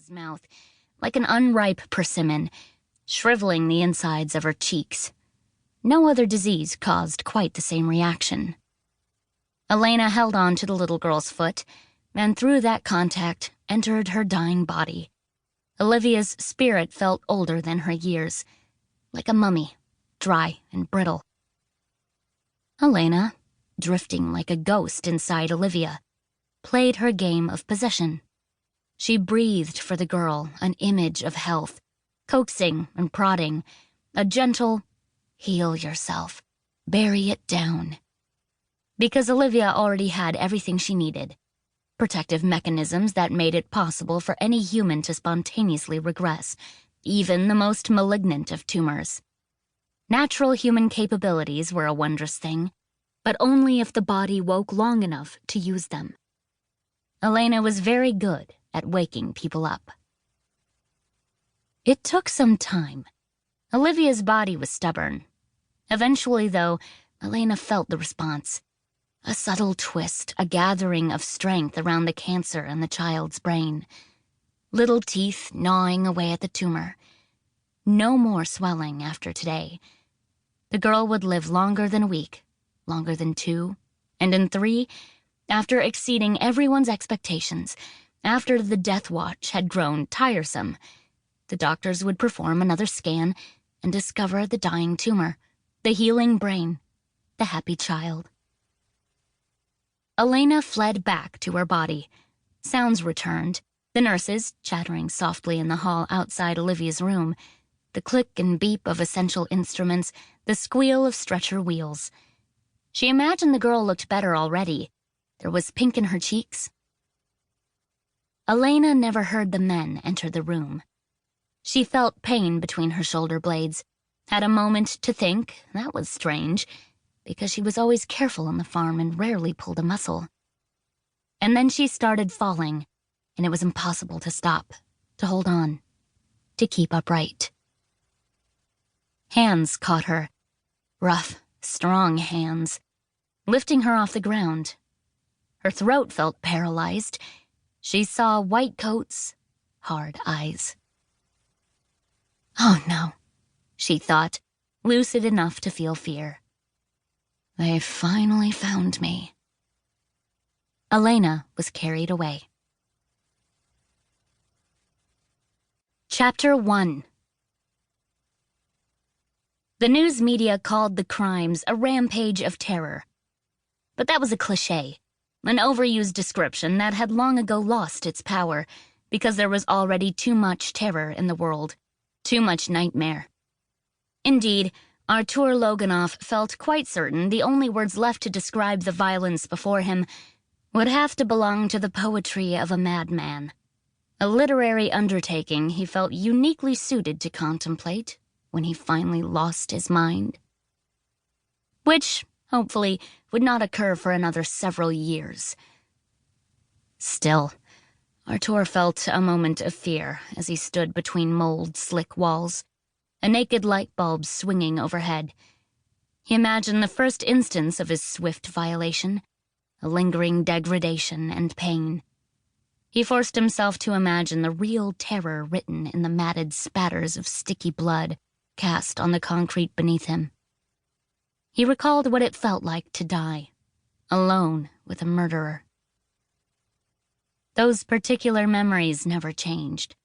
Olivia's mouth, like an unripe persimmon, shriveling the insides of her cheeks. No other disease caused quite the same reaction. Elena held on to the little girl's foot, and through that contact entered her dying body. Olivia's spirit felt older than her years, like a mummy, dry and brittle. Elena, drifting like a ghost inside Olivia, played her game of possession. She breathed for the girl an image of health, coaxing and prodding, a gentle, heal yourself, bury it down. Because Olivia already had everything she needed, protective mechanisms that made it possible for any human to spontaneously regress, even the most malignant of tumors. Natural human capabilities were a wondrous thing, but only if the body woke long enough to use them. Elena was very good at waking people up. It took some time. Olivia's body was stubborn. Eventually, though, Elena felt the response. A subtle twist, a gathering of strength around the cancer in the child's brain. Little teeth gnawing away at the tumor. No more swelling after today. The girl would live longer than a week, longer than 2, and in 3, after exceeding everyone's expectations, after the death watch had grown tiresome, the doctors would perform another scan and discover the dying tumor, the healing brain, the happy child. Elena fled back to her body. Sounds returned, the nurses chattering softly in the hall outside Olivia's room, the click and beep of essential instruments, the squeal of stretcher wheels. She imagined the girl looked better already. There was pink in her cheeks. Elena never heard the men enter the room. She felt pain between her shoulder blades, had a moment to think that was strange, because she was always careful on the farm and rarely pulled a muscle. And then she started falling, and it was impossible to stop, to hold on, to keep upright. Hands caught her, rough, strong hands, lifting her off the ground. Her throat felt paralyzed. She saw white coats, hard eyes. Oh no, she thought, lucid enough to feel fear. They finally found me. Elena was carried away. Chapter 1. The news media called the crimes a rampage of terror. But that was a cliché, an overused description that had long ago lost its power because there was already too much terror in the world, too much nightmare. Indeed, Artur Loganov felt quite certain the only words left to describe the violence before him would have to belong to the poetry of a madman, a literary undertaking he felt uniquely suited to contemplate when he finally lost his mind. Which, hopefully, would not occur for another several years. Still, Artur felt a moment of fear as he stood between mold slick walls, a naked light bulb swinging overhead. He imagined the first instance of his swift violation, a lingering degradation and pain. He forced himself to imagine the real terror written in the matted spatters of sticky blood cast on the concrete beneath him. He recalled what it felt like to die, alone with a murderer. Those particular memories never changed,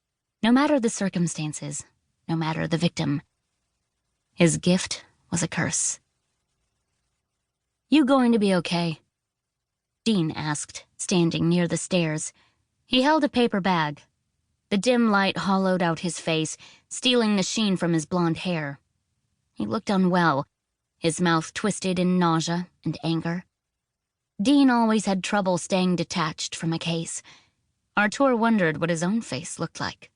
no matter the circumstances, no matter the victim. His gift was a curse. "You going to be okay?" Dean asked, standing near the stairs. He held a paper bag. The dim light hollowed out his face, stealing the sheen from his blonde hair. He looked unwell, his mouth twisted in nausea and anger. Dean always had trouble staying detached from a case. Artur wondered what his own face looked like.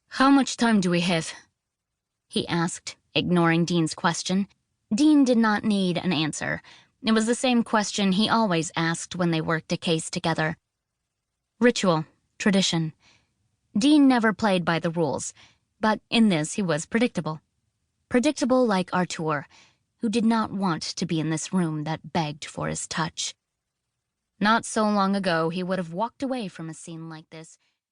"How much time do we have?" he asked, ignoring Dean's question. Dean did not need an answer. It was the same question he always asked when they worked a case together. Ritual, tradition. Dean never played by the rules, but in this he was predictable. Predictable like Artur, who did not want to be in this room that begged for his touch. Not so long ago he would have walked away from a scene like this,